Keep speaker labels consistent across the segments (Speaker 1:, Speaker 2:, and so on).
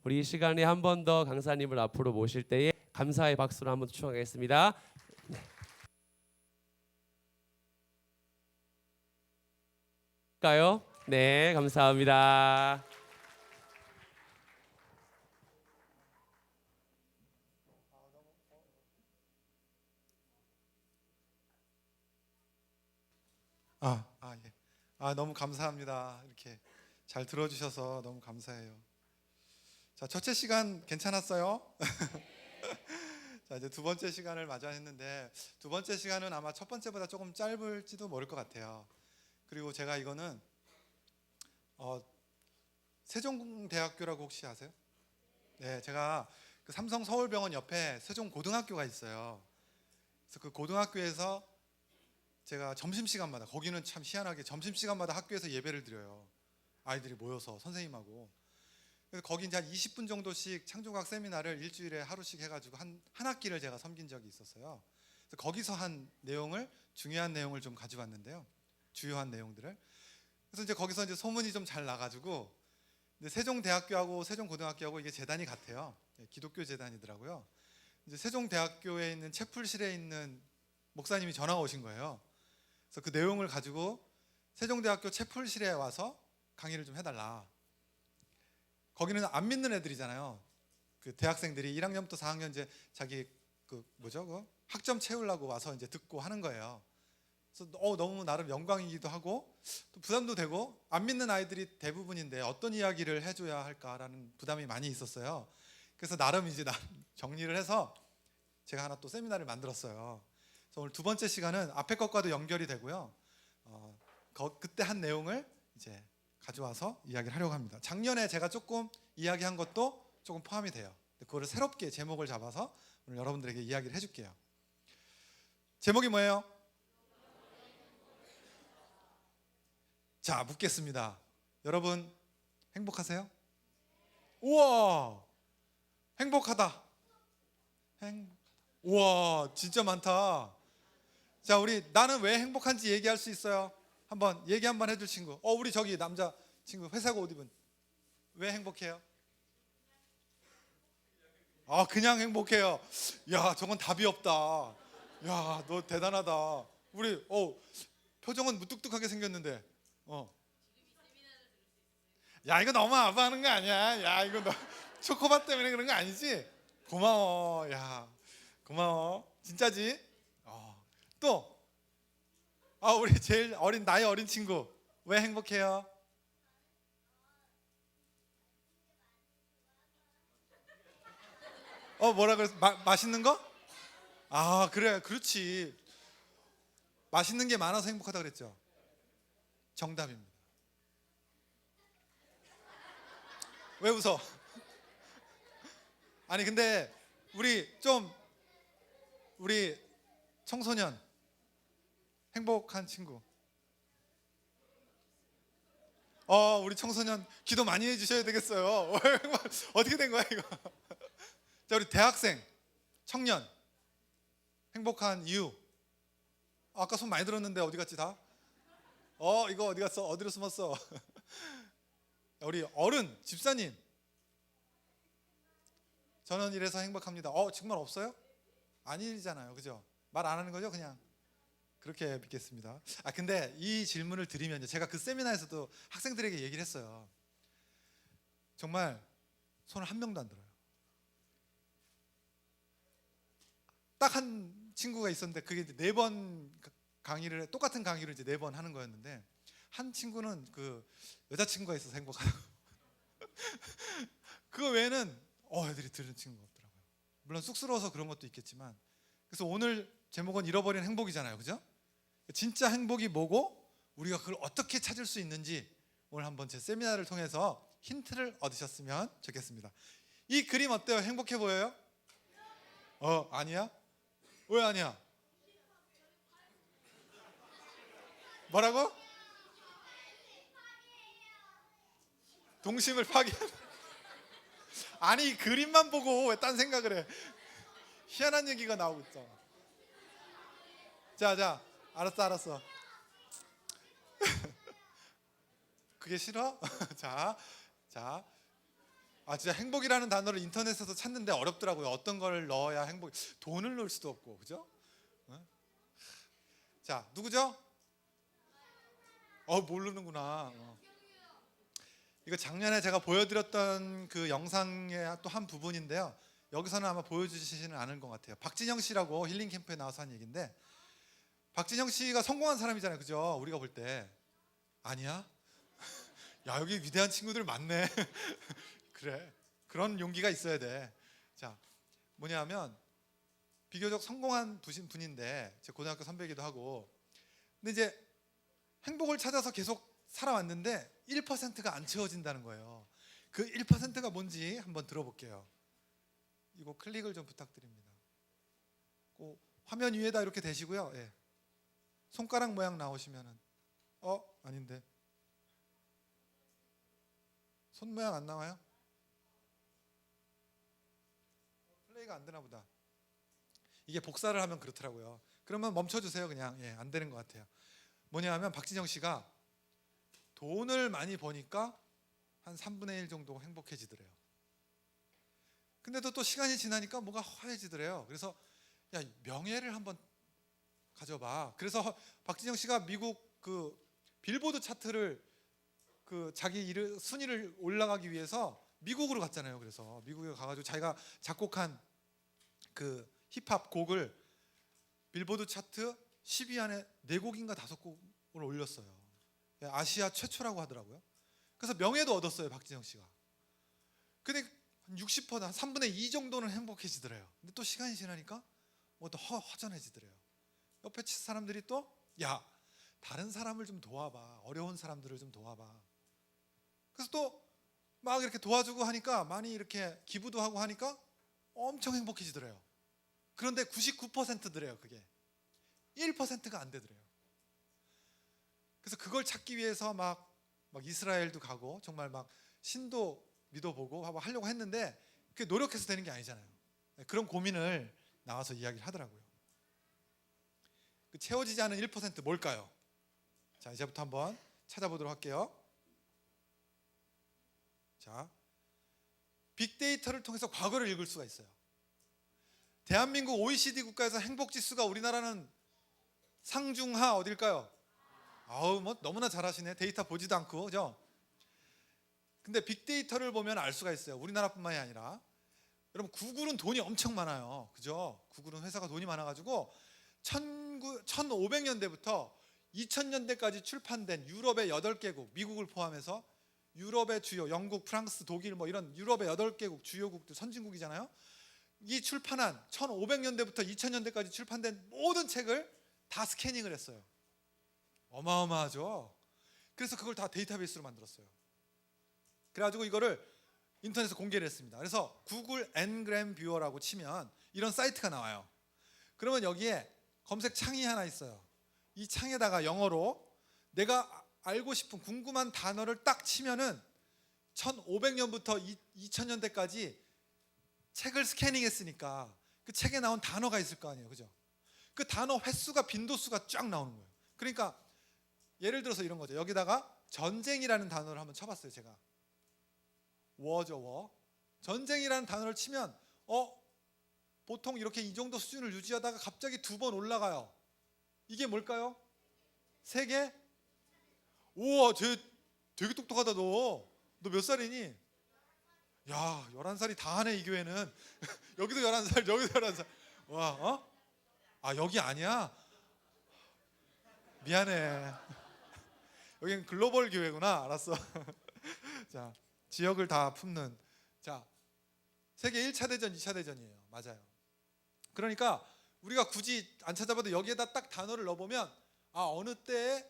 Speaker 1: 우리 이 시간에 한 번 더 강사님을 앞으로 모실 때에 감사의 박수로 한번 초청하겠습니다. 까요? 네, 감사합니다.
Speaker 2: 예. 너무 감사합니다. 이렇게 잘 들어주셔서 너무 감사해요. 자, 첫째 시간 괜찮았어요? 자, 이제 두 번째 시간을 맞이했는데 두 번째 시간은 아마 첫 번째보다 조금 짧을지도 모를 것 같아요. 그리고 제가 이거는 세종대학교라고 혹시 아세요? 네, 제가 그 삼성 서울병원 옆에 세종고등학교가 있어요. 그래서 그 고등학교에서 제가 점심시간마다, 거기는 참 희한하게 점심시간마다 학교에서 예배를 드려요. 아이들이 모여서 선생님하고. 그래서 거기 이제 한 20분 정도씩 창조과학 세미나를 일주일에 하루씩 해가지고 한 학기를 제가 섬긴 적이 있었어요. 그래서 거기서 한 내용을, 중요한 내용을 좀 가져왔는데요. 주요한 내용들을. 그래서 이제 거기서 이제 소문이 좀 잘 나가지고, 근데 세종대학교하고 세종고등학교하고 이게 재단이 같아요. 기독교 재단이더라고요. 이제 세종대학교에 있는 채플실에 있는 목사님이 전화가 오신 거예요. 그래서 그 내용을 가지고 세종대학교 채플실에 와서 강의를 좀 해달라. 거기는 안 믿는 애들이잖아요. 그 대학생들이 1학년부터 4학년 이제 자기 그 학점 채우려고 와서 이제 듣고 하는 거예요. 그래서 너무 나름 영광이기도 하고 또 부담도 되고, 안 믿는 아이들이 대부분인데 어떤 이야기를 해줘야 할까라는 부담이 많이 있었어요. 그래서 나름 이제 정리를 해서 제가 하나 또 세미나를 만들었어요. 그래서 오늘 두 번째 시간은 앞에 것과도 연결이 되고요. 그때 한 내용을 이제 가져와서 이야기를 하려고 합니다. 작년에 제가 조금 이야기한 것도 조금 포함이 돼요. 그거를 새롭게 제목을 잡아서 오늘 여러분들에게 이야기를 해줄게요. 제목이 뭐예요? 자, 묻겠습니다. 여러분 행복하세요? 우와, 행복하다. 우와, 진짜 많다. 자, 우리 나는 왜 행복한지 얘기할 수 있어요? 한번 얘기 한번 해줄 친구. 우리 저기 남자 친구 회색 옷 입은 왜 행복해요? 그냥 행복해요. 야, 저건 답이 없다. 야, 너 대단하다. 우리 표정은 무뚝뚝하게 생겼는데 야, 이거 너무 아부하는 거 아니야? 야, 이거 너 초코바 때문에 그런 거 아니지? 고마워. 야, 고마워. 진짜지? 또 우리 제일 나이 어린 친구 왜 행복해요? 뭐라 그랬어? 맛있는 거? 그래, 그렇지. 맛있는 게 많아서 행복하다 그랬죠? 정답입니다. 왜 웃어? 아니 근데 우리 청소년 행복한 친구. 우리 청소년 기도 많이 해주셔야 되겠어요. 어떻게 된 거야 이거? 자, 우리 대학생, 청년 행복한 이유. 아까 손 많이 들었는데 어디 갔지 다? 이거 어디 갔어? 어디로 숨었어? 우리 어른, 집사님. 저는 이래서 행복합니다. 정말 없어요? 아니잖아요, 그죠? 말 안 하는 거죠, 그냥? 그렇게 믿겠습니다. 근데 이 질문을 드리면 제가 그 세미나에서도 학생들에게 얘기를 했어요. 정말 손을 한 명도 안 들어요. 딱 한 친구가 있었는데 그게 이제 4번 강의를, 똑같은 강의를 이제 4번 하는 거였는데, 한 친구는 그 여자친구가 있어서 행복하다고. 그거 외에는 애들이 들은 친구가 없더라고요. 물론 쑥스러워서 그런 것도 있겠지만. 그래서 오늘 제목은 잃어버린 행복이잖아요, 그죠? 진짜 행복이 뭐고 우리가 그걸 어떻게 찾을 수 있는지 오늘 한번 제 세미나를 통해서 힌트를 얻으셨으면 좋겠습니다. 이 그림 어때요? 행복해 보여요? 아니야? 왜 아니야? 뭐라고? 동심을 파괴하는. 아니, 이 그림만 보고 왜 딴 생각을 해? 희한한 얘기가 나오고 있어. 자, 알았어. 그게 싫어? 자, 진짜 행복이라는 단어를 인터넷에서 찾는데 어렵더라고요. 어떤 걸 넣어야 행복? 돈을 넣을 수도 없고, 그죠? 자, 누구죠? 모르는구나. 이거 작년에 제가 보여드렸던 그 영상의 또 한 부분인데요. 여기서는 아마 보여주시지는 않을 것 같아요. 박진영 씨라고 힐링 캠프에 나와서 한 얘기인데, 박진영 씨가 성공한 사람이잖아요, 그죠? 우리가 볼 때. 아니야? 야, 여기 위대한 친구들 많네. 그래, 그런 용기가 있어야 돼. 자, 뭐냐면 비교적 성공한 분인데 제 고등학교 선배이기도 하고, 근데 이제 행복을 찾아서 계속 살아왔는데 1%가 안 채워진다는 거예요. 그 1%가 뭔지 한번 들어볼게요. 이거 클릭을 좀 부탁드립니다. 화면 위에다 이렇게 대시고요. 예. 손가락 모양 나오시면은 아닌데 손 모양 안 나와요? 플레이가 안 되나 보다. 이게 복사를 하면 그렇더라고요. 그러면 멈춰주세요. 그냥. 안 되는 것 같아요. 뭐냐면 박진영 씨가 돈을 많이 버니까 한 3분의 1 정도 행복해지더래요. 근데도 또 시간이 지나니까 뭐가 허해지더래요. 그래서 야, 명예를 한번 가져봐. 그래서 박진영 씨가 미국 그 빌보드 차트를 그 자기 순위를 올라가기 위해서 미국으로 갔잖아요. 그래서 미국에 가가지고 자기가 작곡한 그 힙합 곡을 빌보드 차트 10위 안에 4곡인가 5곡을 올렸어요. 아시아 최초라고 하더라고요. 그래서 명예도 얻었어요, 박진영 씨가. 근데 한 60%, 한 3분의 2 정도는 행복해지더래요. 근데 또 시간이 지나니까 뭐 또 허전해지더래요. 옆에 사람들이 또 야, 다른 사람을 좀 도와봐. 어려운 사람들을 좀 도와봐. 그래서 또 막 이렇게 도와주고 하니까, 많이 이렇게 기부도 하고 하니까 엄청 행복해지더래요. 그런데 99%더래요, 그게. 1%가 안 되더래요. 그래서 그걸 찾기 위해서 막 이스라엘도 가고 정말 막 신도 믿어보고 하려고 했는데, 그게 노력해서 되는 게 아니잖아요. 그런 고민을 나와서 이야기를 하더라고요. 그 채워지지 않은 1% 뭘까요? 자, 이제부터 한번 찾아보도록 할게요. 자, 빅데이터를 통해서 과거를 읽을 수가 있어요. 대한민국 OECD 국가에서 행복지수가 우리나라는 상중하 어딜까요? 뭐 너무나 잘하시네. 데이터 보지도 않고, 그죠? 근데 빅데이터를 보면 알 수가 있어요. 우리나라뿐만이 아니라. 여러분, 구글은 돈이 엄청 많아요, 그죠? 구글은 회사가 돈이 많아가지고 1500년대부터 2000년대까지 출판된 유럽의 8개국, 미국을 포함해서 유럽의 주요, 영국, 프랑스, 독일 뭐 이런 유럽의 8개국 주요국들, 선진국이잖아요. 이 출판한 1500년대부터 2000년대까지 출판된 모든 책을 다 스캐닝을 했어요. 어마어마하죠. 그래서 그걸 다 데이터베이스로 만들었어요. 그래가지고 이거를 인터넷에 공개를 했습니다. 그래서 구글 Ngram 뷰어라고 치면 이런 사이트가 나와요. 그러면 여기에 검색 창이 하나 있어요. 이 창에다가 영어로 내가 알고 싶은 궁금한 단어를 딱 치면은 1500년부터 2000년대까지 책을 스캐닝했으니까 그 책에 나온 단어가 있을 거 아니에요, 그죠? 그 단어 횟수가, 빈도수가 쫙 나오는 거예요. 그러니까 예를 들어서 이런 거죠. 여기다가 전쟁이라는 단어를 한번 쳐봤어요, 제가. 워죠. 전쟁이라는 단어를 치면 보통 이렇게 이 정도 수준을 유지하다가 갑자기 2번 올라가요. 이게 뭘까요? 세계? 우와, 쟤 되게 똑똑하다. 너 몇 살이니? 야, 11살이 다 하네, 이 교회는. 여기도 11살, 여기도 11살. 와, 여기 아니야? 미안해. 여기는 글로벌 교회구나. 알았어. 자, 지역을 다 품는. 자, 세계 1차 대전, 2차 대전이에요. 맞아요. 그러니까 우리가 굳이 안 찾아봐도 여기에다 딱 단어를 넣어보면 어느 때에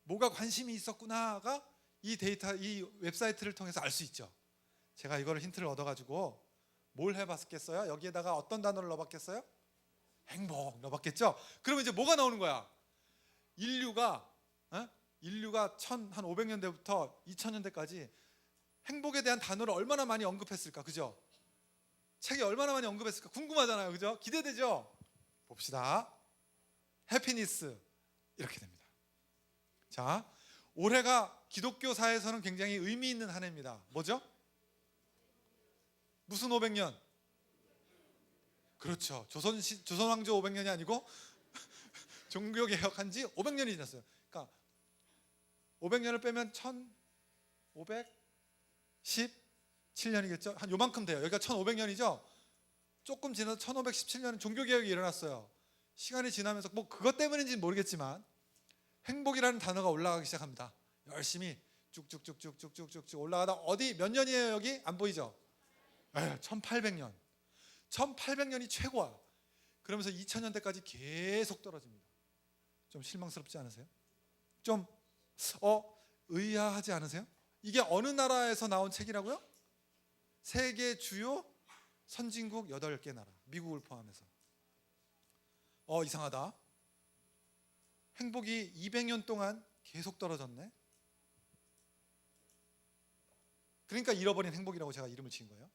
Speaker 2: 뭐가 관심이 있었구나가 이 데이터, 이 웹사이트를 통해서 알 수 있죠. 제가 이거를 힌트를 얻어가지고 뭘 해봤겠어요? 여기에다가 어떤 단어를 넣어봤겠어요? 행복 넣어봤겠죠? 그러면 이제 뭐가 나오는 거야? 인류가 한 500년대부터 2000년대까지 행복에 대한 단어를 얼마나 많이 언급했을까, 그죠? 책에 얼마나 많이 언급했을까 궁금하잖아요, 그죠? 기대되죠? 봅시다. 해피니스 이렇게 됩니다. 자, 올해가 기독교사에서는 굉장히 의미 있는 한 해입니다. 뭐죠? 무슨 500년? 그렇죠. 조선 왕조 500년이 아니고 종교 개혁한 지 500년이 지났어요. 그러니까 500년을 빼면 1517년이겠죠. 한 요만큼 돼요. 여기가 1500년이죠. 조금 지나서 1517년은 종교 개혁이 일어났어요. 시간이 지나면서 뭐 그것 때문인지는 모르겠지만 행복이라는 단어가 올라가기 시작합니다. 열심히 쭉쭉쭉쭉쭉쭉쭉 올라가다 어디 몇 년이에요? 여기 안 보이죠? 1800년. 1800년이 최고야. 그러면서 2000년대까지 계속 떨어집니다. 좀 실망스럽지 않으세요? 좀 의아하지 않으세요? 이게 어느 나라에서 나온 책이라고요? 세계 주요 선진국 8개 나라, 미국을 포함해서. 이상하다. 행복이 200년 동안 계속 떨어졌네. 그러니까 잃어버린 행복이라고 제가 이름을 지은 거예요.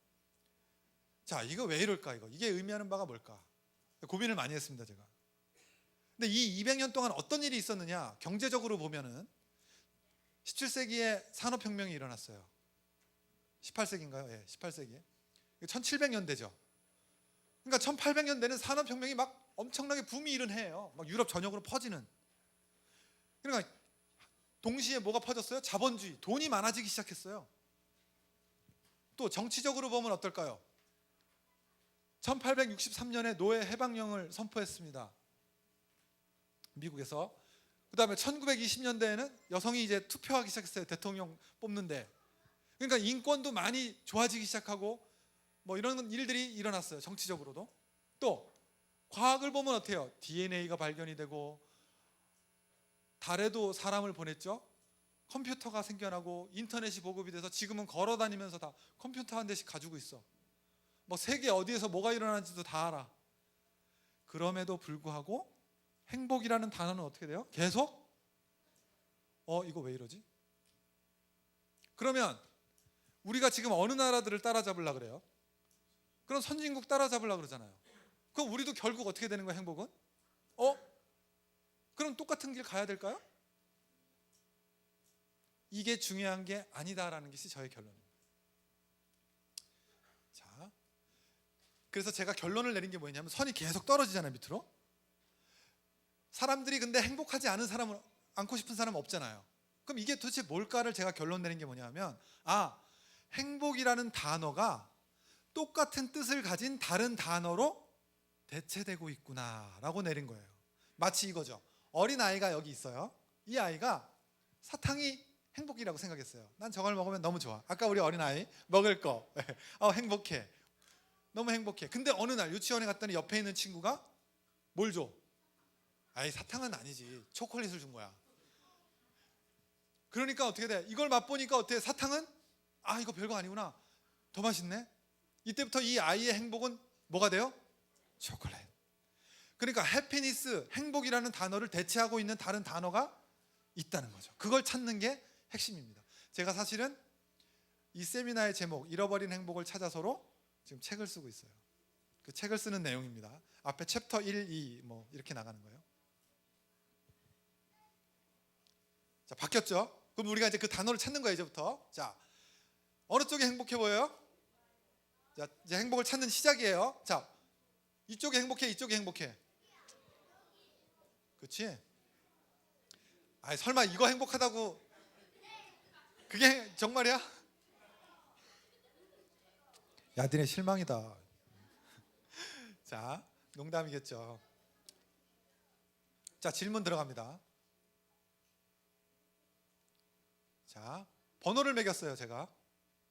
Speaker 2: 자, 이거 왜 이럴까? 이게 의미하는 바가 뭘까? 고민을 많이 했습니다, 제가. 근데 이 200년 동안 어떤 일이 있었느냐? 경제적으로 보면은 17세기에 산업혁명이 일어났어요. 18세기인가요? 예, 18세기에. 1700년대죠. 그러니까 1800년대는 산업혁명이 막 엄청나게 붐이 일은 해요. 막 유럽 전역으로 퍼지는. 그러니까 동시에 뭐가 퍼졌어요? 자본주의, 돈이 많아지기 시작했어요. 또 정치적으로 보면 어떨까요? 1863년에 노예 해방령을 선포했습니다. 미국에서. 그 다음에 1920년대에는 여성이 이제 투표하기 시작했어요. 대통령 뽑는데. 그러니까 인권도 많이 좋아지기 시작하고 뭐 이런 일들이 일어났어요. 정치적으로도. 또 과학을 보면 어때요? DNA가 발견이 되고 달에도 사람을 보냈죠. 컴퓨터가 생겨나고 인터넷이 보급이 돼서 지금은 걸어 다니면서 다 컴퓨터 한 대씩 가지고 있어. 뭐 세계 어디에서 뭐가 일어나는지도 다 알아. 그럼에도 불구하고 행복이라는 단어는 어떻게 돼요? 계속 이거 왜 이러지? 그러면 우리가 지금 어느 나라들을 따라잡으려고 그래요? 그럼 선진국 따라잡으려고 그러잖아요. 그럼 우리도 결국 어떻게 되는 거예요? 행복은? 그럼 똑같은 길 가야 될까요? 이게 중요한 게 아니다라는 것이 저의 결론입니다. 자, 그래서 제가 결론을 내린 게 뭐냐면 선이 계속 떨어지잖아요, 밑으로. 사람들이 근데 행복하지 않은 사람을 안고 싶은 사람은 없잖아요. 그럼 이게 도대체 뭘까를 제가 결론 내린 게 뭐냐면 행복이라는 단어가 똑같은 뜻을 가진 다른 단어로 대체되고 있구나라고 내린 거예요. 마치 이거죠. 어린아이가 여기 있어요. 이 아이가 사탕이 행복이라고 생각했어요. 난 저걸 먹으면 너무 좋아. 아까 우리 어린아이 먹을 거 행복해. 너무 행복해. 근데 어느 날 유치원에 갔더니 옆에 있는 친구가 뭘 줘? 사탕은 아니지. 초콜릿을 준 거야. 그러니까 어떻게 돼? 이걸 맛보니까 어때? 사탕은 이거 별거 아니구나. 더 맛있네. 이때부터 이 아이의 행복은 뭐가 돼요? 초콜릿. 그러니까 해피니스, 행복이라는 단어를 대체하고 있는 다른 단어가 있다는 거죠. 그걸 찾는 게 핵심입니다. 제가 사실은 이 세미나의 제목 잃어버린 행복을 찾아서로 지금 책을 쓰고 있어요. 그 책을 쓰는 내용입니다. 앞에 챕터 1, 2 뭐 이렇게 나가는 거예요. 자, 바뀌었죠? 그럼 우리가 이제 그 단어를 찾는 거예요, 이제부터. 자, 어느 쪽이 행복해 보여요? 자, 이제 행복을 찾는 시작이에요. 자, 이쪽이 행복해, 이쪽이 행복해. 그렇지? 설마 이거 행복하다고 그게 정말이야? 야, 니네 실망이다. 자, 농담이겠죠. 자, 질문 들어갑니다. 자, 번호를 매겼어요, 제가.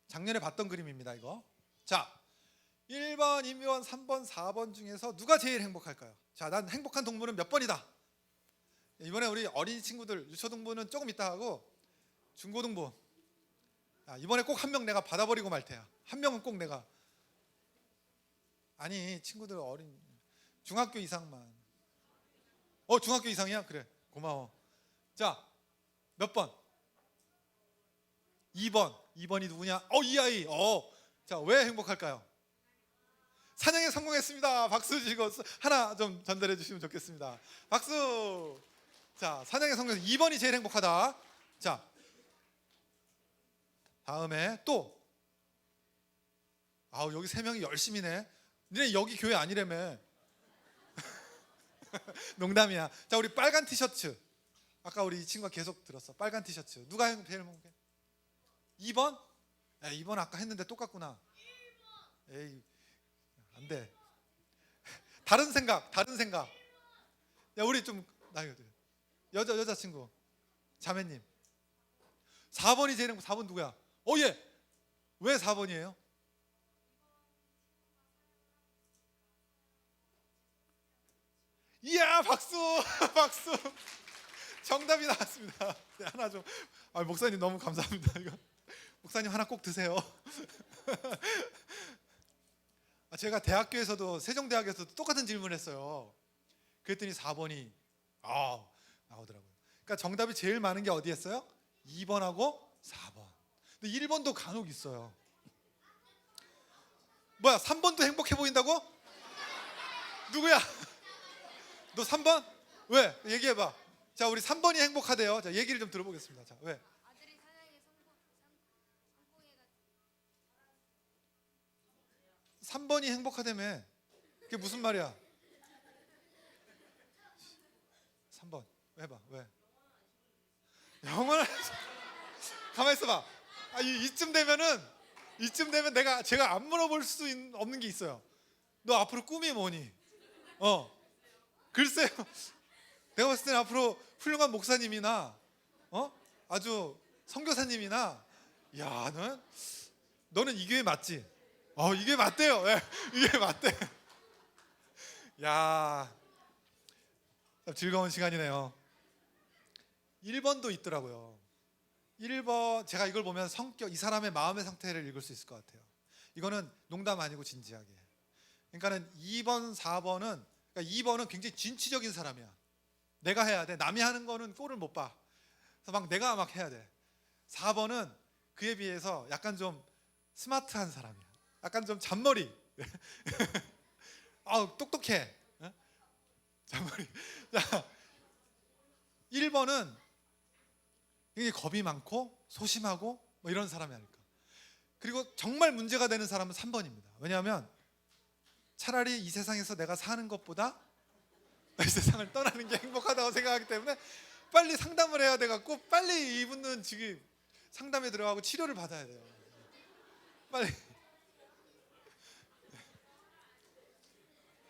Speaker 2: 작년에 봤던 그림입니다, 이거. 자, 1번, 2번, 3번, 4번 중에서 누가 제일 행복할까요? 자, 난 행복한 동물은 몇 번이다. 이번에 우리 어린이 친구들 유초등부는 조금 이따 하고 중고등부 이번에 꼭 한 명 내가 받아버리고 말 테야. 한 명은 꼭 내가. 아니, 친구들 어린 중학교 이상만. 중학교 이상이야? 그래, 고마워. 자, 몇 번? 2번. 2번이 누구냐? 이 아이. 자, 왜 행복할까요? 사냥에 성공했습니다. 박수 치고 하나 좀 전달해 주시면 좋겠습니다. 박수. 자, 사냥에 성공해서 2번이 제일 행복하다. 자, 다음에 또 아우 여기 3명이 열심히네. 니네 여기 교회 아니라며. 농담이야. 자 우리 빨간 티셔츠. 아까 우리 이 친구가 계속 들었어. 빨간 티셔츠. 누가 제일 행복해? 2번? 2번 아까 했는데 똑같구나. 에이 안 돼. 다른 생각. 야 우리 좀 나이 여자친구 자매님 4번이 제일 행복. 4번 누구야? 예. 왜 4번이에요? 이야 박수. 박수. 정답이 나왔습니다. 네, 하나 좀. 목사님 너무 감사합니다. 이거 목사님 하나 꼭 드세요. 제가 대학교에서도 세종대학에서도 똑같은 질문을 했어요. 그랬더니 4번이 나오더라고요. 그러니까 정답이 제일 많은 게 어디였어요? 2번하고 4번. 근데 1번도 간혹 있어요. 뭐야 3번도 행복해 보인다고? 누구야? 너 3번? 왜? 얘기해봐. 자 우리 3번이 행복하대요. 자 얘기를 좀 들어보겠습니다. 자 왜?
Speaker 3: 아들이 사장에 성공해가지고
Speaker 2: 3번이 행복하다며. 그게 무슨 말이야? 3번 해봐. 왜? 영원한 가만히 있어봐. 이쯤 되면 제가 안 물어볼 수 없는 게 있어요. 너 앞으로 꿈이 뭐니? 글쎄요. 내가 봤을 때는 앞으로 훌륭한 목사님이나 아주 선교사님이나 야 너는 이 교회 맞지? 이 교회 맞대요. 예, 이 교회 맞대. 야 참 즐거운 시간이네요. 1번도 있더라고요. 1번 제가 이걸 보면 이 사람의 마음의 상태를 읽을 수 있을 것 같아요. 이거는 농담 아니고 진지하게. 그러니까는 2번, 4번은 그러니까 2번은 굉장히 진취적인 사람이야. 내가 해야 돼. 남이 하는 거는 꼴을 못 봐. 그래서 내가 해야 돼. 4번은 그에 비해서 약간 좀 스마트한 사람이야. 약간 좀 잔머리. 똑똑해. 잔머리. 자, 1번은 굉장히 겁이 많고 소심하고 이런 사람이 아닐까. 그리고 정말 문제가 되는 사람은 3번입니다. 왜냐하면 차라리 이 세상에서 내가 사는 것보다 이 세상을 떠나는 게 행복하다고 생각하기 때문에 빨리 상담을 해야 돼갖고 빨리 이분은 지금 상담에 들어가고 치료를 받아야 돼요. 빨리.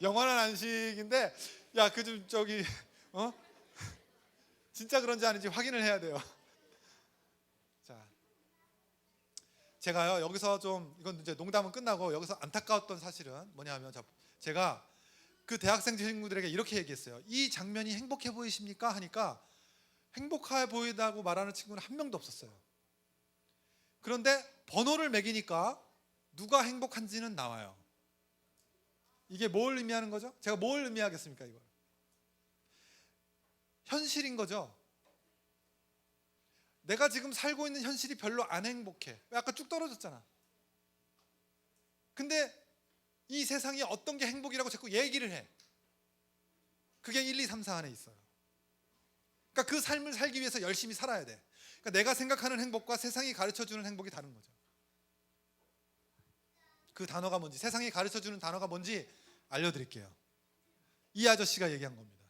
Speaker 2: 영원한 안식인데 그 좀 진짜 그런지 아닌지 확인을 해야 돼요. 자, 제가요 여기서 좀 이건 이제 농담은 끝나고 여기서 안타까웠던 사실은 뭐냐면 제가 그 대학생 친구들에게 이렇게 얘기했어요. 이 장면이 행복해 보이십니까? 하니까 행복해 보인다고 말하는 친구는 한 명도 없었어요. 그런데 번호를 매기니까 누가 행복한지는 나와요. 이게 뭘 의미하는 거죠? 제가 뭘 의미하겠습니까? 이걸 현실인 거죠. 내가 지금 살고 있는 현실이 별로 안 행복해. 아까 쭉 떨어졌잖아. 근데 이 세상이 어떤 게 행복이라고 자꾸 얘기를 해. 그게 1, 2, 3, 4 안에 있어요. 그러니까 그 삶을 살기 위해서 열심히 살아야 돼. 그러니까 내가 생각하는 행복과 세상이 가르쳐주는 행복이 다른 거죠. 그 단어가 뭔지, 세상이 가르쳐주는 단어가 뭔지 알려드릴게요. 이 아저씨가 얘기한 겁니다.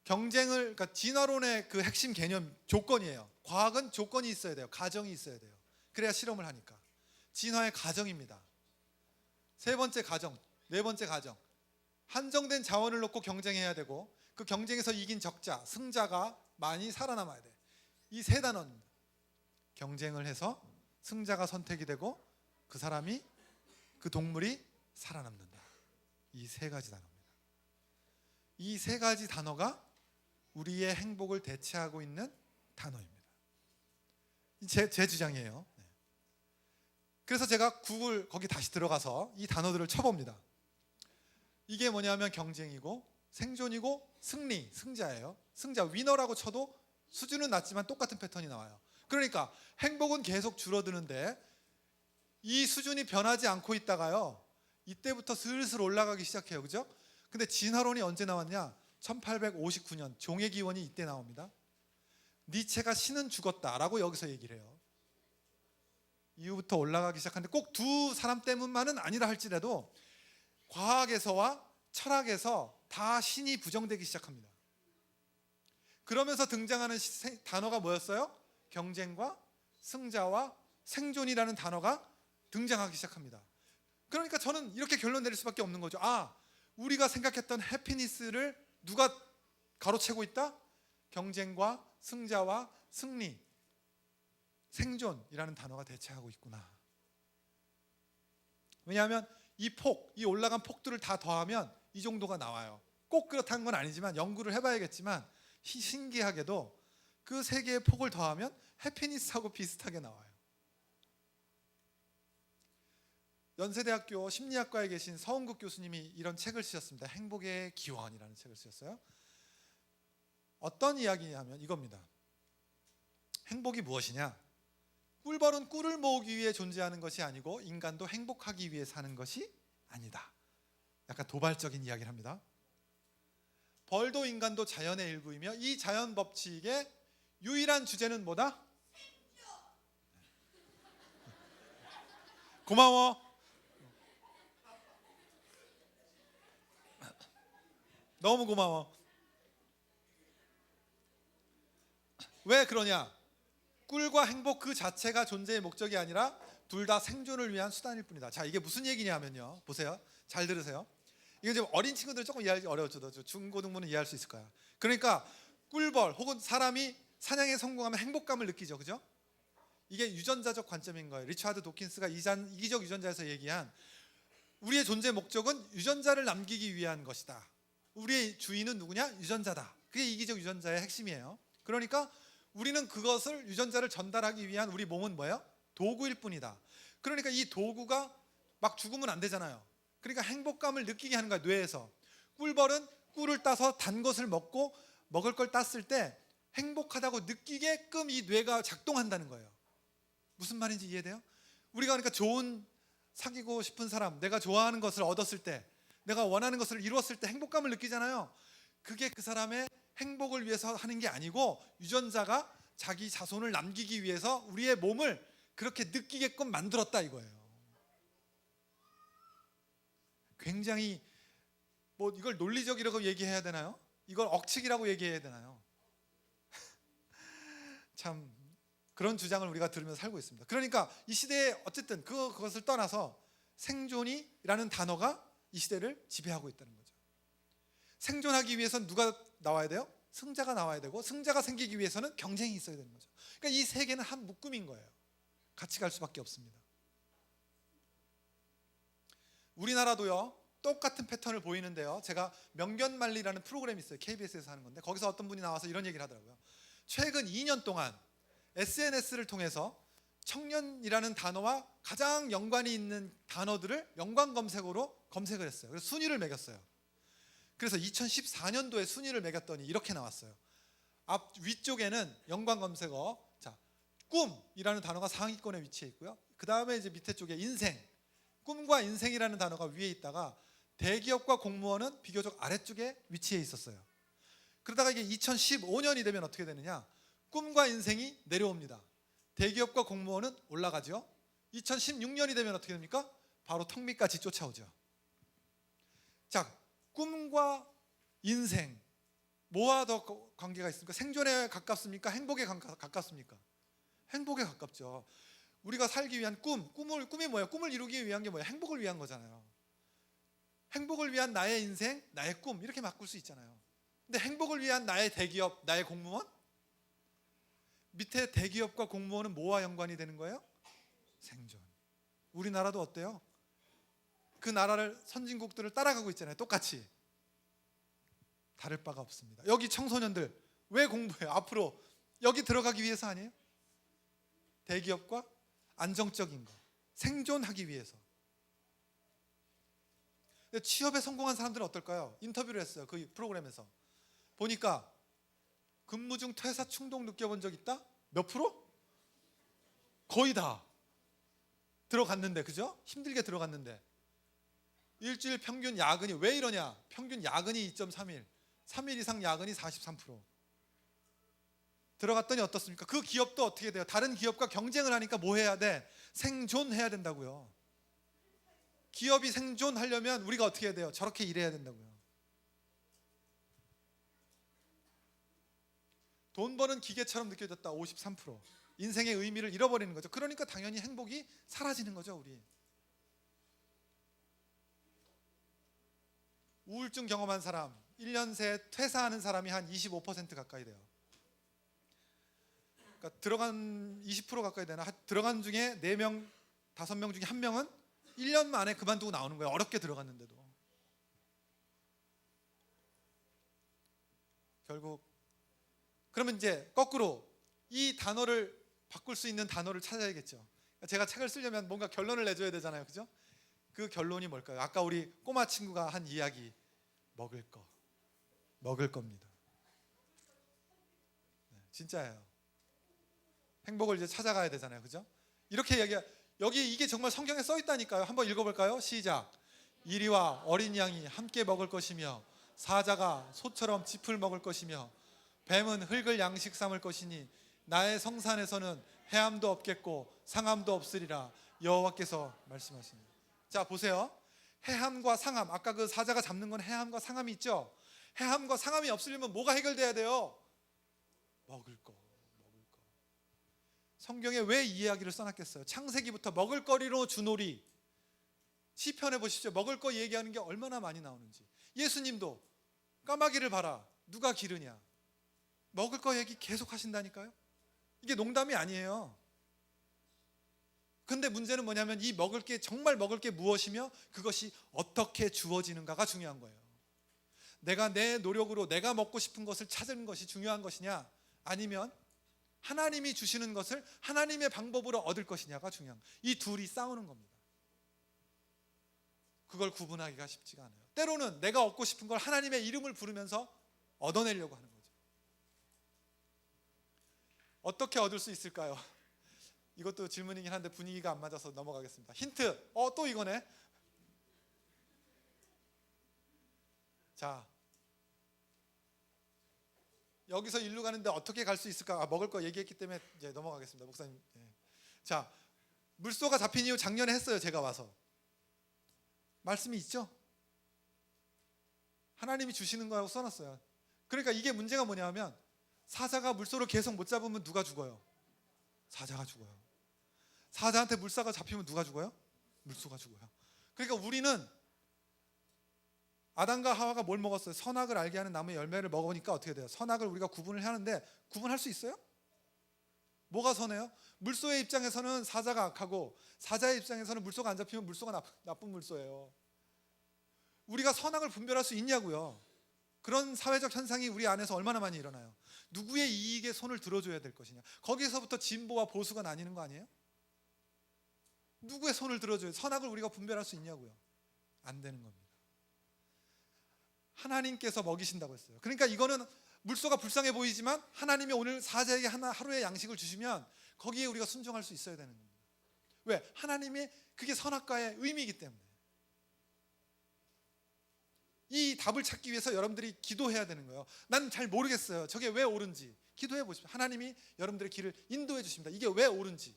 Speaker 2: 그러니까 진화론의 그 핵심 개념 조건이에요. 과학은 조건이 있어야 돼요. 가정이 있어야 돼요. 그래야 실험을 하니까. 진화의 가정입니다. 세 번째 가정, 네 번째 가정. 한정된 자원을 놓고 경쟁해야 되고 그 경쟁에서 이긴 적자, 승자가 많이 살아남아야 돼. 이 세 단어입니다. 경쟁을 해서 승자가 선택이 되고 그 사람이 그 동물이 살아남는다. 이 세 가지 단어입니다. 이 세 가지 단어가 우리의 행복을 대체하고 있는 단어입니다. 제 주장이에요. 그래서 제가 구글 거기 다시 들어가서 이 단어들을 쳐봅니다. 이게 뭐냐면 경쟁이고 생존이고 승리, 승자예요. 승자, 위너라고 쳐도 수준은 낮지만 똑같은 패턴이 나와요. 그러니까 행복은 계속 줄어드는데 이 수준이 변하지 않고 있다가요 이때부터 슬슬 올라가기 시작해요. 그죠? 근데 진화론이 언제 나왔냐? 1859년 종의 기원이 이때 나옵니다. 니체가 신은 죽었다라고 여기서 얘기를 해요. 이후부터 올라가기 시작하는데 꼭 두 사람 때문만은 아니라 할지라도 과학에서와 철학에서 다 신이 부정되기 시작합니다. 그러면서 등장하는 단어가 뭐였어요? 경쟁과 승자와 생존이라는 단어가 등장하기 시작합니다. 그러니까 저는 이렇게 결론 내릴 수밖에 없는 거죠. 우리가 생각했던 해피니스를 누가 가로채고 있다? 경쟁과 승자와 승리, 생존이라는 단어가 대체하고 있구나. 왜냐하면 이 올라간 폭들을 다 더하면 이 정도가 나와요. 꼭 그렇다는 건 아니지만 연구를 해봐야겠지만 신기하게도 그 세 개의 폭을 더하면 해피니스하고 비슷하게 나와요. 연세대학교 심리학과에 계신 서은국 교수님이 이런 책을 쓰셨습니다. 행복의 기원이라는 책을 쓰셨어요. 어떤 이야기냐면 이겁니다. 행복이 무엇이냐? 꿀벌은 꿀을 모으기 위해 존재하는 것이 아니고 인간도 행복하기 위해 사는 것이 아니다. 약간 도발적인 이야기를 합니다. 벌도 인간도 자연의 일부이며 이 자연 법칙의 유일한 주제는 뭐다? 고마워. 너무 고마워. 왜 그러냐? 꿀과 행복 그 자체가 존재의 목적이 아니라 둘 다 생존을 위한 수단일 뿐이다. 자, 이게 무슨 얘기냐면요. 보세요. 잘 들으세요. 이건 지금 어린 친구들은 조금 이해하기 어려워져도 중고등부는 이해할 수 있을 거야. 그러니까 꿀벌 혹은 사람이 사냥에 성공하면 행복감을 느끼죠. 그죠? 이게 유전자적 관점인 거예요. 리차드 도킨스가 이기적 유전자에서 얘기한 우리의 존재 목적은 유전자를 남기기 위한 것이다. 우리의 주인은 누구냐? 유전자다. 그게 이기적 유전자의 핵심이에요. 그러니까 우리는 그것을 유전자를 전달하기 위한 우리 몸은 뭐예요? 도구일 뿐이다. 그러니까 이 도구가 막 죽으면 안 되잖아요. 그러니까 행복감을 느끼게 하는 거야, 뇌에서. 꿀벌은 꿀을 따서 단 것을 먹고 먹을 걸 땄을 때 행복하다고 느끼게끔 이 뇌가 작동한다는 거예요. 무슨 말인지 이해돼요? 우리가 그러니까 좋은 사귀고 싶은 사람, 내가 좋아하는 것을 얻었을 때, 내가 원하는 것을 이루었을 때 행복감을 느끼잖아요. 그게 그 사람의 행복을 위해서 하는 게 아니고 유전자가 자기 자손을 남기기 위해서 우리의 몸을 그렇게 느끼게끔 만들었다 이거예요. 굉장히 이걸 논리적이라고 얘기해야 되나요? 이걸 억측이라고 얘기해야 되나요? 참 그런 주장을 우리가 들으면서 살고 있습니다. 그러니까 이 시대에 어쨌든 그것을 떠나서 생존이라는 단어가 이 시대를 지배하고 있다는 거죠. 생존하기 위해서는 누가 나와야 돼요? 승자가 나와야 되고 승자가 생기기 위해서는 경쟁이 있어야 되는 거죠. 그러니까 이 세 개는 한 묶음인 거예요. 같이 갈 수밖에 없습니다. 우리나라도요 똑같은 패턴을 보이는데요. 제가 명견만리라는 프로그램이 있어요. KBS에서 하는 건데 거기서 어떤 분이 나와서 이런 얘기를 하더라고요. 최근 2년 동안 SNS를 통해서 청년이라는 단어와 가장 연관이 있는 단어들을 연관 검색어로 검색을 했어요. 그래서 순위를 매겼어요. 그래서 2014년도에 순위를 매겼더니 이렇게 나왔어요. 위쪽에는 연관 검색어, 자, 꿈이라는 단어가 상위권에 위치해 있고요. 그 다음에 이제 밑에 쪽에 인생, 꿈과 인생이라는 단어가 위에 있다가 대기업과 공무원은 비교적 아래쪽에 위치해 있었어요. 그러다가 이게 2015년이 되면 어떻게 되느냐? 꿈과 인생이 내려옵니다. 대기업과 공무원은 올라가죠. 2016년이 되면 어떻게 됩니까? 바로 턱 밑까지 쫓아오죠. 자, 꿈과 인생 뭐와 더 관계가 있습니까? 생존에 가깝습니까? 행복에 가깝습니까? 행복에 가깝죠. 우리가 살기 위한 꿈이 뭐예요? 꿈을 이루기 위한 게 뭐예요? 행복을 위한 거잖아요. 행복을 위한 나의 인생, 나의 꿈 이렇게 바꿀 수 있잖아요. 근데 행복을 위한 나의 대기업, 나의 공무원? 밑에 대기업과 공무원은 뭐와 연관이 되는 거예요? 생존. 우리나라도 어때요? 그 나라를 선진국들을 따라가고 있잖아요. 똑같이. 다를 바가 없습니다. 여기 청소년들 왜 공부해요? 앞으로 여기 들어가기 위해서 아니에요? 대기업과 안정적인 거, 생존하기 위해서. 근데 취업에 성공한 사람들은 어떨까요? 인터뷰를 했어요. 그 프로그램에서. 보니까 근무 중 퇴사 충동 느껴본 적 있다? 몇 프로? 거의 다 들어갔는데, 그죠? 힘들게 들어갔는데 일주일 평균 야근이 왜 이러냐? 평균 야근이 2.3일, 3일 이상 야근이 43%. 들어갔더니 어떻습니까? 그 기업도 어떻게 돼요? 다른 기업과 경쟁을 하니까 뭐 해야 돼? 생존해야 된다고요. 기업이 생존하려면 우리가 어떻게 해야 돼요? 저렇게 일해야 된다고요. 돈 버는 기계처럼 느껴졌다. 53%. 인생의 의미를 잃어버리는 거죠. 그러니까 당연히 행복이 사라지는 거죠, 우리. 우울증 경험한 사람, 1년 새 퇴사하는 사람이 한 25% 가까이 돼요. 그러니까 들어간 20% 가까이 되나? 들어간 중에 4명, 5명 중에 1명은 1년 만에 그만두고 나오는 거예요. 어렵게 들어갔는데도. 결국 그러면 이제 거꾸로 이 단어를 바꿀 수 있는 단어를 찾아야겠죠. 제가 책을 쓰려면 뭔가 결론을 내줘야 되잖아요, 그죠? 그 결론이 뭘까요? 아까 우리 꼬마 친구가 한 이야기, 먹을 겁니다. 네, 진짜예요. 행복을 이제 찾아가야 되잖아요, 그죠? 이렇게 여기 이게 정말 성경에 써 있다니까요. 한번 읽어볼까요? 시작. 이리와 어린 양이 함께 먹을 것이며 사자가 소처럼 짚을 먹을 것이며 뱀은 흙을 양식 삼을 것이니 나의 성산에서는 해함도 없겠고 상함도 없으리라 여호와께서 말씀하십니다. 자, 보세요. 해함과 상함, 아까 그 사자가 잡는 건 해함과 상함이 있죠. 해함과 상함이 없으려면 뭐가 해결돼야 돼요? 먹을 거. 성경에 왜 이 이야기를 써놨겠어요? 창세기부터 먹을거리로 주놀이. 시편에 보십시오. 먹을 거 얘기하는 게 얼마나 많이 나오는지. 예수님도 까마귀를 봐라, 누가 기르냐. 먹을 거 얘기 계속 하신다니까요. 이게 농담이 아니에요. 근데 문제는 뭐냐면 이 먹을 게 정말 먹을 게 무엇이며 그것이 어떻게 주어지는가가 중요한 거예요. 내가 내 노력으로 내가 먹고 싶은 것을 찾는 것이 중요한 것이냐, 아니면 하나님이 주시는 것을 하나님의 방법으로 얻을 것이냐가 중요한 거예요. 이 둘이 싸우는 겁니다. 그걸 구분하기가 쉽지가 않아요. 때로는 내가 얻고 싶은 걸 하나님의 이름을 부르면서 얻어내려고 하는 거죠. 어떻게 얻을 수 있을까요? 이것도 질문이긴 한데 분위기가 안 맞아서 넘어가겠습니다. 힌트. 또 이거네. 자, 여기서 일로 가는데 어떻게 갈 수 있을까? 먹을 거 얘기했기 때문에 이제 넘어가겠습니다, 목사님. 자, 물소가 잡힌 이유 작년에 했어요. 제가 와서 말씀이 있죠. 하나님이 주시는 거라고 써놨어요. 그러니까 이게 문제가 뭐냐면 사자가 물소를 계속 못 잡으면 누가 죽어요? 사자가 죽어요. 사자한테 물사가 잡히면 누가 죽어요? 물소가 죽어요. 그러니까 우리는 아담과 하와가 뭘 먹었어요? 선악을 알게 하는 나무의 열매를 먹으니까 어떻게 돼요? 선악을 우리가 구분을 하는데 구분할 수 있어요? 뭐가 선해요? 물소의 입장에서는 사자가 악하고 사자의 입장에서는 물소가 안 잡히면 물소가 나쁜 물소예요. 우리가 선악을 분별할 수 있냐고요. 그런 사회적 현상이 우리 안에서 얼마나 많이 일어나요. 누구의 이익에 손을 들어줘야 될 것이냐. 거기에서부터 진보와 보수가 나뉘는 거 아니에요? 누구의 손을 들어줘요? 선악을 우리가 분별할 수 있냐고요. 안 되는 겁니다. 하나님께서 먹이신다고 했어요. 그러니까 이거는 물소가 불쌍해 보이지만 하나님이 오늘 사자에게 하루의 양식을 주시면 거기에 우리가 순종할 수 있어야 되는 겁니다. 왜? 하나님이 그게 선악과의 의미이기 때문에. 이 답을 찾기 위해서 여러분들이 기도해야 되는 거예요. 난 잘 모르겠어요. 저게 왜 옳은지. 기도해 보십시오. 하나님이 여러분들의 길을 인도해 주십니다. 이게 왜 옳은지.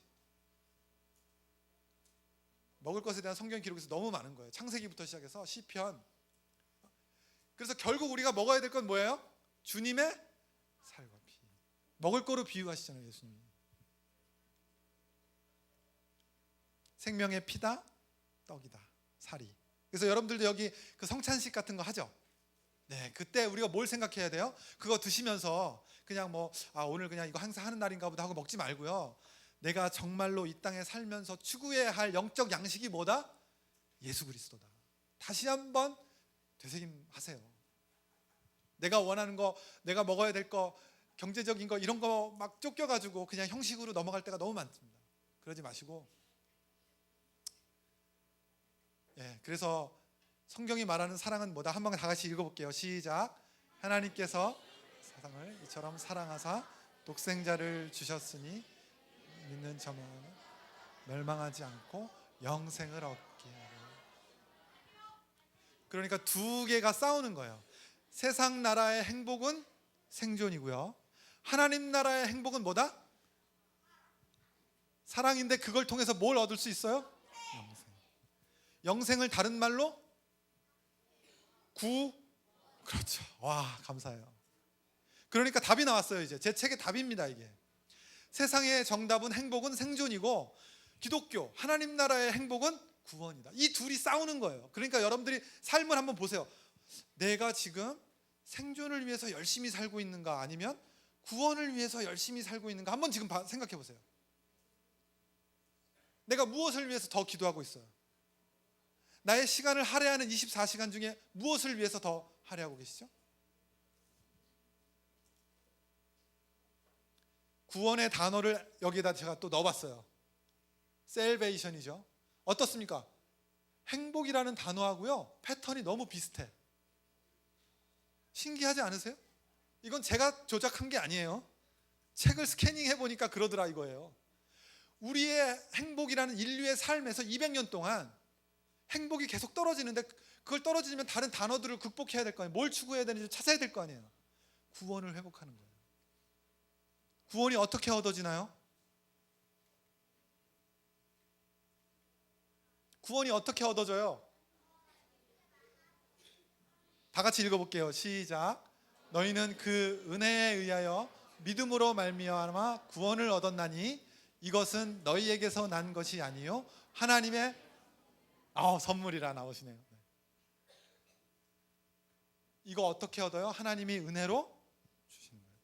Speaker 2: 먹을 것에 대한 성경 기록에서 너무 많은 거예요. 창세기부터 시작해서 시편. 그래서 결국 우리가 먹어야 될 건 뭐예요? 주님의 살과 피. 먹을 거로 비유하시잖아요, 예수님이. 생명의 피다, 떡이다, 살이. 그래서 여러분들도 여기 그 성찬식 같은 거 하죠? 네, 그때 우리가 뭘 생각해야 돼요? 그거 드시면서 그냥 오늘 그냥 이거 항상 하는 날인가 보다 하고 먹지 말고요. 내가 정말로 이 땅에 살면서 추구해야 할 영적 양식이 뭐다? 예수 그리스도다. 다시 한번 되새김하세요. 내가 원하는 거, 내가 먹어야 될 거, 경제적인 거 이런 거 막 쫓겨가지고 그냥 형식으로 넘어갈 때가 너무 많습니다. 그러지 마시고. 그래서 성경이 말하는 사랑은 뭐다? 한번 다 같이 읽어볼게요. 시작. 하나님께서 세상을 이처럼 사랑하사 독생자를 주셨으니 믿는 자는 멸망하지 않고 영생을 얻게 하라. 그러니까 두 개가 싸우는 거예요. 세상 나라의 행복은 생존이고요. 하나님 나라의 행복은 뭐다? 사랑인데 그걸 통해서 뭘 얻을 수 있어요? 영생을 다른 말로 그렇죠. 와, 감사해요. 그러니까 답이 나왔어요. 이제 제 책의 답입니다. 이게 세상의 정답은 행복은 생존이고 기독교 하나님 나라의 행복은 구원이다. 이 둘이 싸우는 거예요. 그러니까 여러분들이 삶을 한번 보세요. 내가 지금 생존을 위해서 열심히 살고 있는가, 아니면 구원을 위해서 열심히 살고 있는가, 한번 지금 생각해 보세요. 내가 무엇을 위해서 더 기도하고 있어요? 나의 시간을 할애하는 24시간 중에 무엇을 위해서 더 할애하고 계시죠? 구원의 단어를 여기에다 제가 또 넣어봤어요. 셀베이션이죠. 어떻습니까? 행복이라는 단어하고요 패턴이 너무 비슷해. 신기하지 않으세요? 이건 제가 조작한 게 아니에요. 책을 스캐닝해 보니까 그러더라 이거예요. 우리의 행복이라는 인류의 삶에서 200년 동안 행복이 계속 떨어지는데, 그걸 떨어지면 다른 단어들을 극복해야 될 거 아니에요. 뭘 추구해야 되는지 찾아야 될 거 아니에요. 구원을 회복하는 거예요. 구원이 어떻게 얻어지나요? 구원이 어떻게 얻어져요? 다 같이 읽어볼게요. 시작. 너희는 그 은혜에 의하여 믿음으로 말미암아 구원을 얻었나니 이것은 너희에게서 난 것이 아니요 하나님의 선물이라 나오시네요. 이거 어떻게 얻어요? 하나님이 은혜로 주시는 거예요.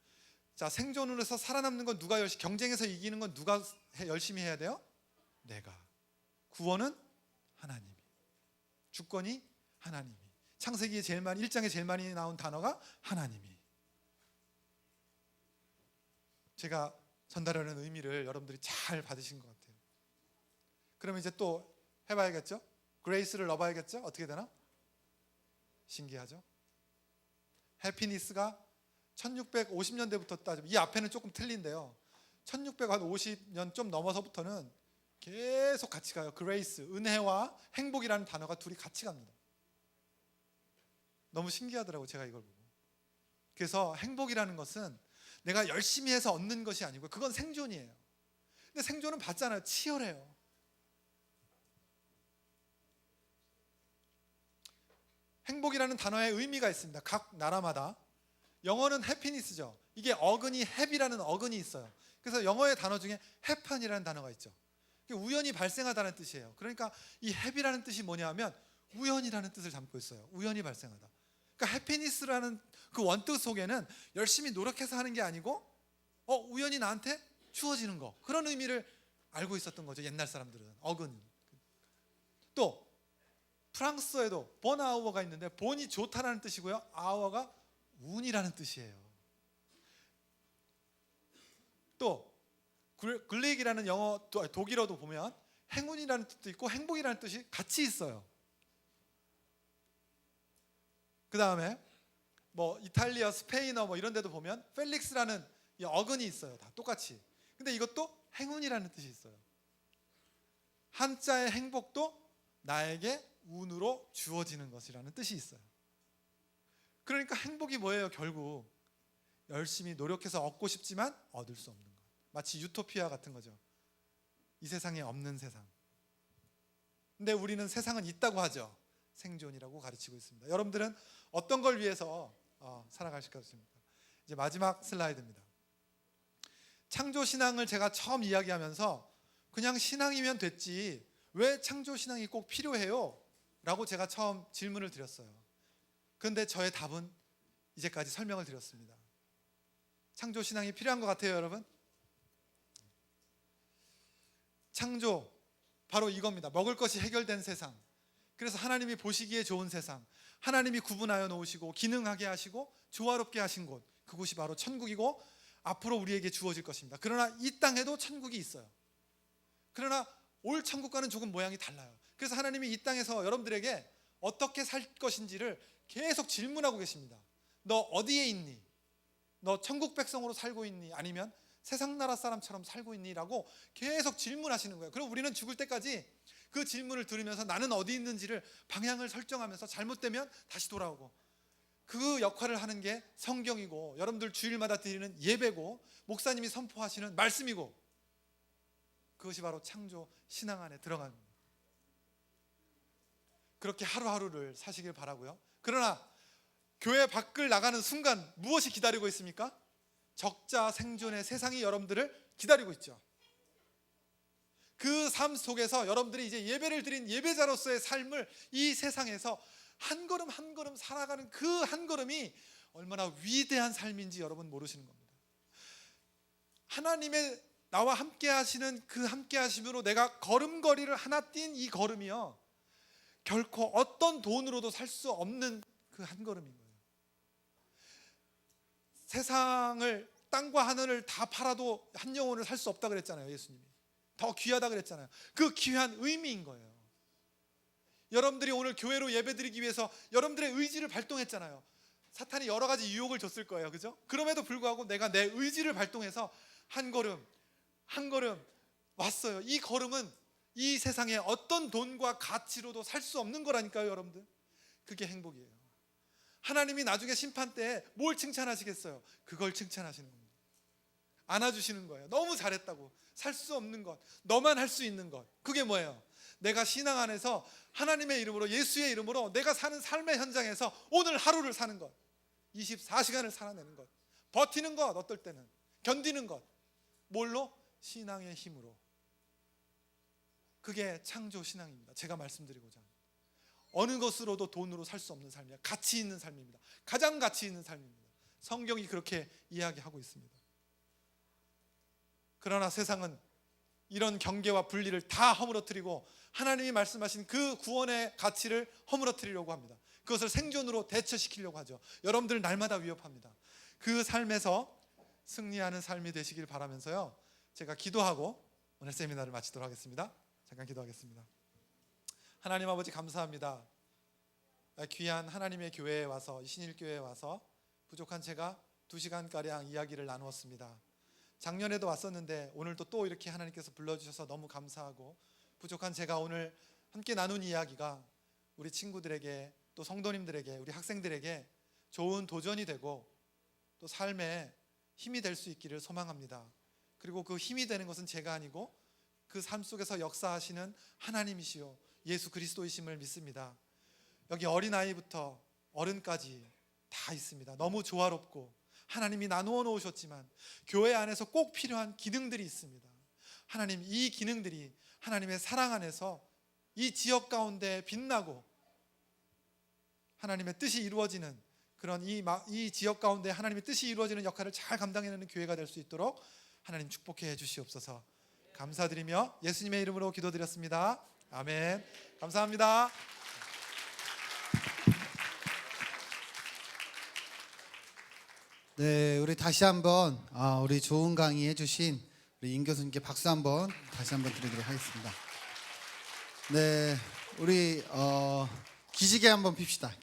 Speaker 2: 자, 생존을 해서 살아남는 건 누가 경쟁에서 이기는 건 누가 열심히 해야 돼요? 내가. 구원은 하나님이. 주권이 하나님이. 창세기에 1장에 제일 많이 나온 단어가 하나님이. 제가 전달하는 의미를 여러분들이 잘 받으신 것 같아요. 그러면 이제 또 해봐야겠죠? 그레이스를 넣어봐야겠죠? 어떻게 되나? 신기하죠? 해피니스가 1650년대부터 따지면, 이 앞에는 조금 틀린데요, 1650년 좀 넘어서부터는 계속 같이 가요. 그레이스, 은혜와 행복이라는 단어가 둘이 같이 갑니다. 너무 신기하더라고요, 제가 이걸 보고. 그래서 행복이라는 것은 내가 열심히 해서 얻는 것이 아니고 그건 생존이에요. 근데 생존은 받잖아요. 치열해요. 행복이라는 단어에 의미가 있습니다. 각 나라마다. 영어는 해피니스죠. 이게 어근이 happy라는 어근이 있어요. 그래서 영어의 단어 중에 happen이라는 단어가 있죠. 우연히 발생하다는 뜻이에요. 그러니까 이 happy라는 뜻이 뭐냐면 우연이라는 뜻을 담고 있어요. 우연히 발생하다. 그러니까 해피니스라는 그 원뜻 속에는 열심히 노력해서 하는 게 아니고 우연히 나한테 주어지는 거, 그런 의미를 알고 있었던 거죠. 옛날 사람들은 어근. 또 프랑스어에도 본아우어가 있는데 본이 좋다라는 뜻이고요, 아우어가 운이라는 뜻이에요. 또 글릭이라는 영어 독일어도 보면 행운이라는 뜻도 있고 행복이라는 뜻이 같이 있어요. 그 다음에 이탈리아, 스페인어 이런 데도 보면 펠릭스라는 이 어근이 있어요. 다 똑같이. 근데 이것도 행운이라는 뜻이 있어요. 한자의 행복도 나에게 운으로 주어지는 것이라는 뜻이 있어요. 그러니까 행복이 뭐예요? 결국 열심히 노력해서 얻고 싶지만 얻을 수 없는 것. 마치 유토피아 같은 거죠. 이 세상에 없는 세상. 근데 우리는 세상은 있다고 하죠. 생존이라고 가르치고 있습니다. 여러분들은 어떤 걸 위해서 살아가실 것입니까? 이제 마지막 슬라이드입니다. 창조 신앙을 제가 처음 이야기하면서 그냥 신앙이면 됐지 왜 창조 신앙이 꼭 필요해요? 라고 제가 처음 질문을 드렸어요. 그런데 저의 답은 이제까지 설명을 드렸습니다. 창조 신앙이 필요한 것 같아요, 여러분? 창조, 바로 이겁니다. 먹을 것이 해결된 세상. 그래서 하나님이 보시기에 좋은 세상, 하나님이 구분하여 놓으시고 기능하게 하시고 조화롭게 하신 곳, 그곳이 바로 천국이고 앞으로 우리에게 주어질 것입니다. 그러나 이 땅에도 천국이 있어요. 그러나 올 천국과는 조금 모양이 달라요. 그래서 하나님이 이 땅에서 여러분들에게 어떻게 살 것인지를 계속 질문하고 계십니다. 너 어디에 있니? 너 천국 백성으로 살고 있니? 아니면 세상 나라 사람처럼 살고 있니? 라고 계속 질문하시는 거예요. 그럼 우리는 죽을 때까지 그 질문을 들으면서 나는 어디 있는지를 방향을 설정하면서 잘못되면 다시 돌아오고, 그 역할을 하는 게 성경이고 여러분들 주일마다 드리는 예배고 목사님이 선포하시는 말씀이고, 그것이 바로 창조 신앙 안에 들어가는 겁니다. 그렇게 하루하루를 사시길 바라고요. 그러나 교회 밖을 나가는 순간 무엇이 기다리고 있습니까? 적자 생존의 세상이 여러분들을 기다리고 있죠. 그 삶 속에서 여러분들이 이제 예배를 드린 예배자로서의 삶을 이 세상에서 한 걸음 한 걸음 살아가는 그 한 걸음이 얼마나 위대한 삶인지 여러분 모르시는 겁니다. 하나님의 나와 함께 하시는 그 함께 하심으로 내가 걸음걸이를 하나 뛴 이 걸음이요, 결코 어떤 돈으로도 살 수 없는 그 한 걸음인 거예요. 세상을, 땅과 하늘을 다 팔아도 한 영혼을 살 수 없다 그랬잖아요. 예수님이 더 귀하다 그랬잖아요. 그 귀한 의미인 거예요. 여러분들이 오늘 교회로 예배드리기 위해서 여러분들의 의지를 발동했잖아요. 사탄이 여러 가지 유혹을 줬을 거예요, 그죠? 그럼에도 불구하고 내가 내 의지를 발동해서 한 걸음 한 걸음 왔어요. 이 걸음은 이 세상에 어떤 돈과 가치로도 살 수 없는 거라니까요, 여러분들. 그게 행복이에요. 하나님이 나중에 심판 때에 뭘 칭찬하시겠어요? 그걸 칭찬하시는 겁니다. 안아주시는 거예요. 너무 잘했다고. 살 수 없는 것, 너만 할 수 있는 것. 그게 뭐예요? 내가 신앙 안에서 하나님의 이름으로, 예수의 이름으로 내가 사는 삶의 현장에서 오늘 하루를 사는 것, 24시간을 살아내는 것, 버티는 것, 어떨 때는 견디는 것. 뭘로? 신앙의 힘으로. 그게 창조 신앙입니다. 제가 말씀드리고자 합니다. 어느 것으로도 돈으로 살 수 없는 삶이야. 가치 있는 삶입니다. 가장 가치 있는 삶입니다. 성경이 그렇게 이야기하고 있습니다. 그러나 세상은 이런 경계와 분리를 다 허물어뜨리고 하나님이 말씀하신 그 구원의 가치를 허물어뜨리려고 합니다. 그것을 생존으로 대처시키려고 하죠. 여러분들 날마다 위협합니다. 그 삶에서 승리하는 삶이 되시길 바라면서요, 제가 기도하고 오늘 세미나를 마치도록 하겠습니다. 잠깐 기도하겠습니다. 하나님 아버지, 감사합니다. 귀한 하나님의 교회에 와서, 신일교회에 와서 부족한 제가 2시간가량 이야기를 나누었습니다. 작년에도 왔었는데 오늘도 또 이렇게 하나님께서 불러주셔서 너무 감사하고, 부족한 제가 오늘 함께 나눈 이야기가 우리 친구들에게, 또 성도님들에게, 우리 학생들에게 좋은 도전이 되고 또 삶에 힘이 될 수 있기를 소망합니다. 그리고 그 힘이 되는 것은 제가 아니고 그 삶 속에서 역사하시는 하나님이시요 예수 그리스도이심을 믿습니다. 여기 어린아이부터 어른까지 다 있습니다. 너무 조화롭고 하나님이 나누어 놓으셨지만 교회 안에서 꼭 필요한 기능들이 있습니다. 하나님, 이 기능들이 하나님의 사랑 안에서 이 지역 가운데 빛나고 하나님의 뜻이 이루어지는 그런 이 지역 가운데 하나님의 뜻이 이루어지는 역할을 잘 감당해내는 교회가 될 수 있도록 하나님 축복해 주시옵소서. 감사드리며 예수님의 이름으로 기도드렸습니다. 아멘. 감사합니다.
Speaker 3: 네, 우리 다시 한번 우리 좋은 강의 해주신 우리 임 교수님께 박수 한번 다시 한번 드리도록 하겠습니다. 네, 우리 기지개 한번 핍시다.